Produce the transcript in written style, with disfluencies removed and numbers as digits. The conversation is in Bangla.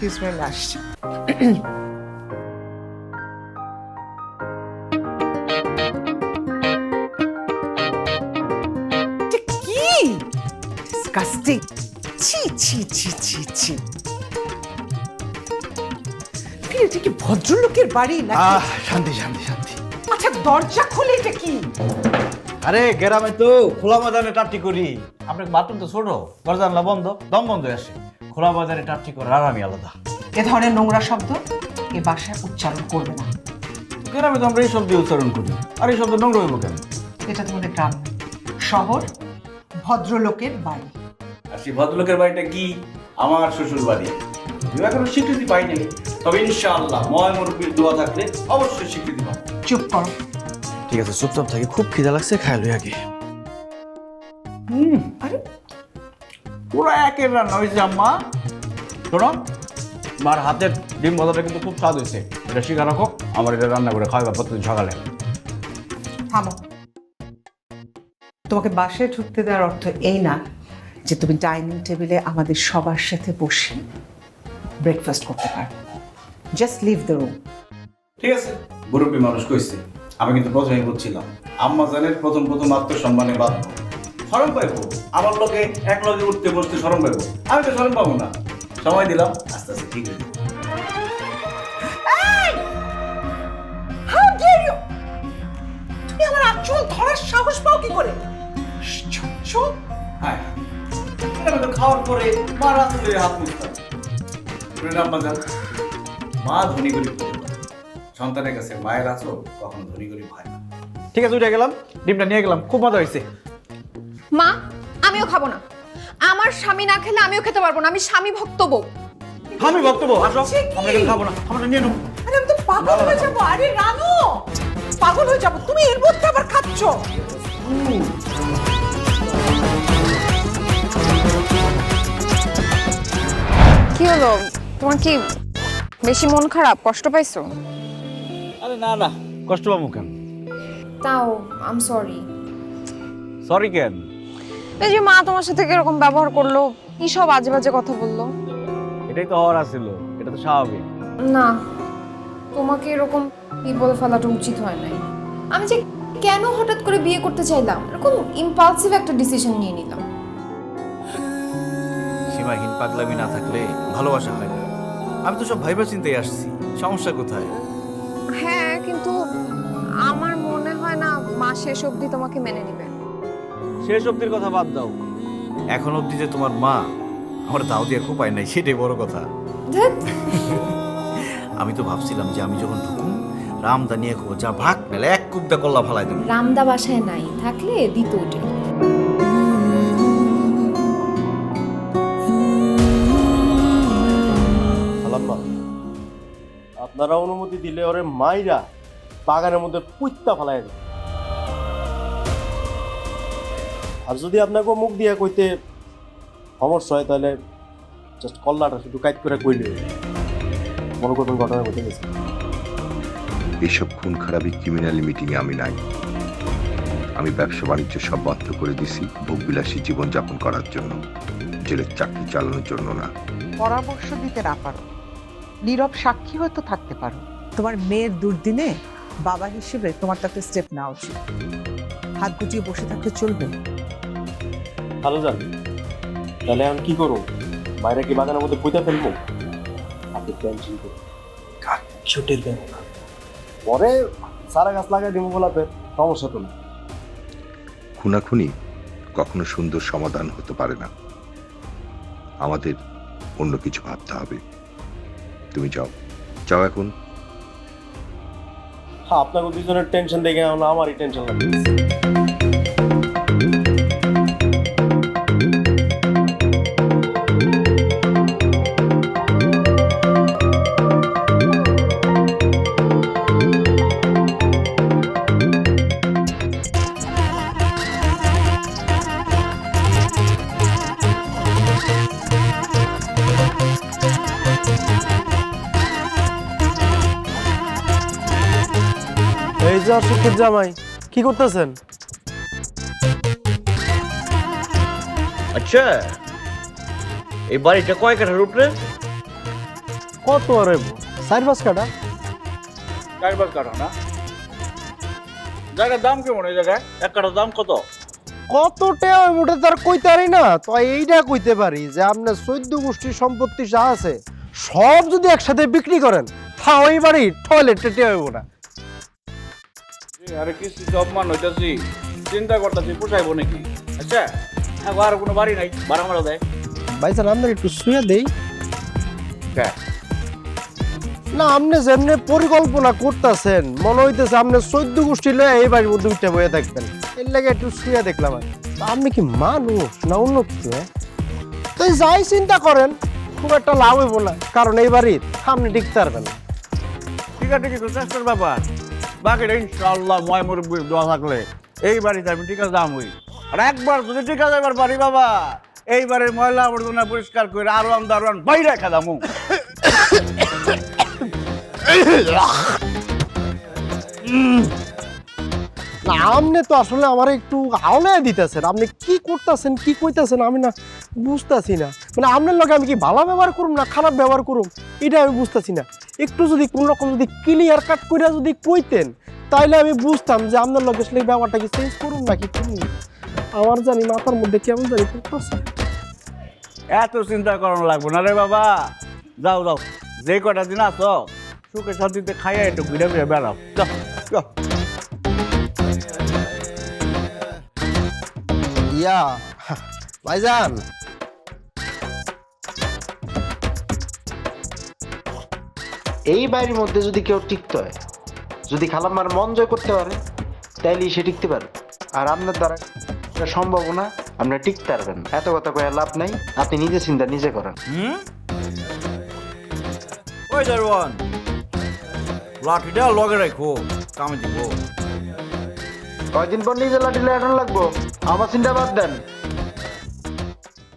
এক্সকিউজ মি আমি আসছি। এটা কি ডিসকাস্টিং! ছি ছি ছি ছি ছি! কি এটা কি ভদ্রলোকের বাড়ি নাকি? শান্তি শান্তি শান্তি। আচ্ছা দরজা খুলে এটা কি? আরে গ্রামে তো খোলা ময়দানে টাট্টি করি। আপনার বাথরুম তো ছোট, দরজা জানলা বন্ধ, দম বন্ধ হয়ে আসে। খোলা ময়দানে টাট্টি করার আরামই আলাদা। এ ধরনের নোংরা শব্দ এ বাসায় উচ্চারণ করবে না। গ্রামে তো আমরা এই শব্দ উচ্চারণ করি, আর এই শব্দ নোংরা হইব কেন? এটা তোমাদের গ্রাম না, শহর, ভদ্রলোকের বাড়ি। আর সেই ভদ্রলোকের বাড়িটা কি? আমার শ্বশুর বাড়ি। আমি এখনো স্বীকৃতি পাইনি, তবে ইনশাআল্লাহ ময় মুরব্বীর দোয়া থাকলে অবশ্যই স্বীকৃতি পাবো। চুপ করো। ঠিক আছে, চুপচাপ থাকি। খুব খিদা লাগছে, খাই লই আগে। আরে পুরো একের রান্না হয়েছে আম্মা। শোনো, মার হাতের ডিম ভাজাটা কিন্তু খুব স্বাদ হয়েছে। এটা শিখা রাখো, আমার এটা রান্না করে খাওয়াবা প্রতিদিন সকালে। থামো। তোমাকে বাসায় ঢুকতে দেওয়ার অর্থ এই না যে তুমি ডাইনিং টেবিলে আমাদের সবার সাথে বসে ব্রেকফাস্ট করতে পারো। Just leave the room. ঠিক আছে, মুরব্বী মানুষ কইছে। আমি কিন্তু প্রথমেই বলছিলাম, আম্মা জানের প্রথম আত্মসম্মানে বাধ্য। শরম পাইবো, আমার লোকে এক লগে উঠতে বসতে শরম পাইবো। আমি তো শরম পাবো না। সময় দিলাম, আস্তে আস্তে ঠিক হয়ে যাবে। How dare you! তুমি আমার আঁচল ধরার সাহস পাও কি করে? চুপ। হ্যাঁ, এটা তো খাওয়ার পরে মা রাত্রে হাত মুছতাম। আম্মা জান, মা ধনী গরিব হতে পারে, সন্তানের কাছে মায়ের আঁচল কখনো ধনী গরিব হয় না। ঠিক আছে, উঠে গেলাম, ডিমটা নিয়ে গেলাম, খুব মজা হয়েছে। মা, আমিও খাবো না। আমার স্বামী না খেলে আমিও খেতে পারবো না। আমি স্বামী ভক্ত বউ। আমি বক্তব্য আসো, আমরা কিন্তু খাবো না, আমরা নিয়ে নেবো। আরে আমি তো পাগল হয়ে যাবো। আরে রানু, পাগল হয়ে যাবো। তুমি এর মধ্যে আবার খাচ্ছ। কি হলো? তোমার কি বেশি মন খারাপ? কষ্ট পাইছো? আরে না না, কষ্ট পাবো কেন? তাও আম সরি। সরি কেন? এই যে মা তোমার সাথে কিরকম ব্যবহার করলো, কি সব আজে বাজে কথা বললো। এটাই তো হওয়ার ছিল, এটা তো স্বাভাবিক। না, তোমাকে এরকম কি বলে ফেলাটা উচিত হয় নাই। আমি যে কেন হঠাৎ করে বিয়ে করতে চাইলাম, এরকম ইম্পালসিভ একটা ডিসিশন নিয়ে নিলাম। সীমাহীন পাগলামি না থাকলে ভালোবাসা হয় না। আমি তো সব ভাইবা চিন্তায় আসছি, সমস্যা কোথায়? হ্যাঁ, কিন্তু আমার মনে হয় না মা শেষ অবধি তোমাকে মেনে নিবে। শেষ অব্দির কথা বাদ দাও। এখন অবধি যে তোমার মা আমার দাও দিয়ে খুব পায় নাই, সেটাই বড় কথা। ধ্যাৎ, আমি তো ভাবছিলাম যে আমি যখন ঢুকুম রামদা নিয়ে খুব যা ভাগ মেলে এক কুপদা কল্লা ফালাই দেবো। রামদা বাসায় নাই, থাকলে দিত ওটা। আলাম্মা, আপনারা অনুমতি দিলে ওরে মাইরা বাগানের মধ্যে পুইত্তা ফেলায় দেয়। আর যদি আপনাকে মুখ দিয়ে কইতে সমস্যা হয়, তাহলে জাস্ট কল্লাটা শুধু কাইট করে কইলে মনে করবেন ঘটনা ঘটে গেছে। এইসব খুন খারাপি ক্রিমিনালি মিটিংয়ে আমি নাই। আমি ব্যবসা বাণিজ্য সব বন্ধ করে দিছি ভোগবিলাসী জীবনযাপন করার জন্য, জেলের চাকরি চালানোর জন্য না। পরামর্শ দিতে না পারো, নীরব সাক্ষী হয়তো থাকতে পারো। তোমার মেয়ের দুর্দিনে বাবা হিসেবে তোমার তো একটা স্টেপ নেওয়া উচিত। হাত গুটিয়ে বসে থাকতে চলবে? ভালো যান, তাহলে আমি কি করবো? বাইরে কি বাগানের মধ্যে পুঁতে ফেলবো? আপনি টেনশন করুন, ছুটির দেবো না। পরে সারা গাছ লাগাই দিব গোলাপের, সমস্যা তো না। খুনাখুনি কখনো সুন্দর সমাধান হতে পারে না। আমাদের অন্য কিছু ভাবতে হবে। তুমি যাও, যাও এখন। হ্যাঁ, আপনাকে দুজনের টেনশন দেখে আমারই টেনশন লাগে। এই যে অসুখের জামাই, কি করতেছেন? আচ্ছা, এই বাড়িটা কয় কাঠার উপরে? কত আরে 4-5 কাটা। চারবার কাটা না জায়গার দাম কেমন এই জায়গায় এক কাটার দাম কত কত টাকা ওটা তার কইতে পারি না, তো এইটা কইতে পারি যে আপনার 14 গোষ্ঠীর সম্পত্তি যা আছে সব যদি একসাথে বিক্রি করেন তা ওই বাড়ি টয়লেটে টেয়া হইব না। আরে কিস্তি সব মান হইতাছি চিন্তা করতেছি পোষাইবো নাকি আচ্ছা আর কোনো বাড়ি নাই ভাড়া মারা দেয় ভাইজান আপনার একটু শুয়ে দেই হ্যাঁ না, আপনি যেমনি পরিকল্পনা করতেছেন মনে হইতেছে আপনি 14 গোষ্ঠী লয়ে এই বাড়ির মধ্যে উঠে বয়ে থাকবেন, এর লাগে একটু শুয়ে দেখলাম। তা আপনি কি মানুষ না অন্য কিছু? তো যাই চিন্তা করেন খুব একটা লাভ হইব না, কারণ এই বাড়ির আপনি টিকতে পারবেন না। ঠিক আছে কিন্তু চেষ্টার ব্যাপার বাকিটা ইনশাআল্লাহ ময় মুরব্বীর দোয়া থাকলে এই বাড়িতে আমি ঠিক আছে দাম হই আর একবার যদি ঠিক আছে এবার বাড়ি বাবা এইবারের ময়লা আবর্জনা পরিষ্কার করে আরো দারোয়ান বাইরে রেখা দামু না আপনি তো আসলে আমার একটু আওলায় দিতেছেন, আপনি কি করতেছেন কি কইতাছেন আমি না বুঝতেছি না। মানে আপনার লগে আমি কি ভালো ব্যবহার করুম না খারাপ ব্যবহার করুম এটা আমি বুঝতেছি না। একটু যদি কোন রকম যদি ক্লিয়ার কাট করে যদি কইতেন তাইলে আমি বুঝতাম যে আপনার লগে আসলে ব্যাপারটা কি চেঞ্জ করুম নাকি করুম। আমার জানি মাথার মধ্যে কেমন জানি করতেছে। এত চিন্তা করানো লাগবে না রে বাবা, যাও যাও যে কটা দিন আসো সুখে শান্তিতে খাইয়া একটু ঘুরে ফিরে বেড়াও যাও ইয়া ভাইজান এই বাড়ির মধ্যে যদি কেউ টিকতে হয়, যদি খালাম্মার মন জয় করতে পারে তাইলেই সে টিকতে পারে। আর আপনার দ্বারা এটা সম্ভব না, আপনি টিকতে পারবেন না। এত কথা কয়ে লাভ নাই, আপনি নিজে চিন্তা নিজে করেন। ওই দারোয়ান লাঠিটা লগে রাখো কামে দিব কয়দিন পর নিজে লাঠি লাগানো লাগবো, আমার চিন্তা বাদ দেন।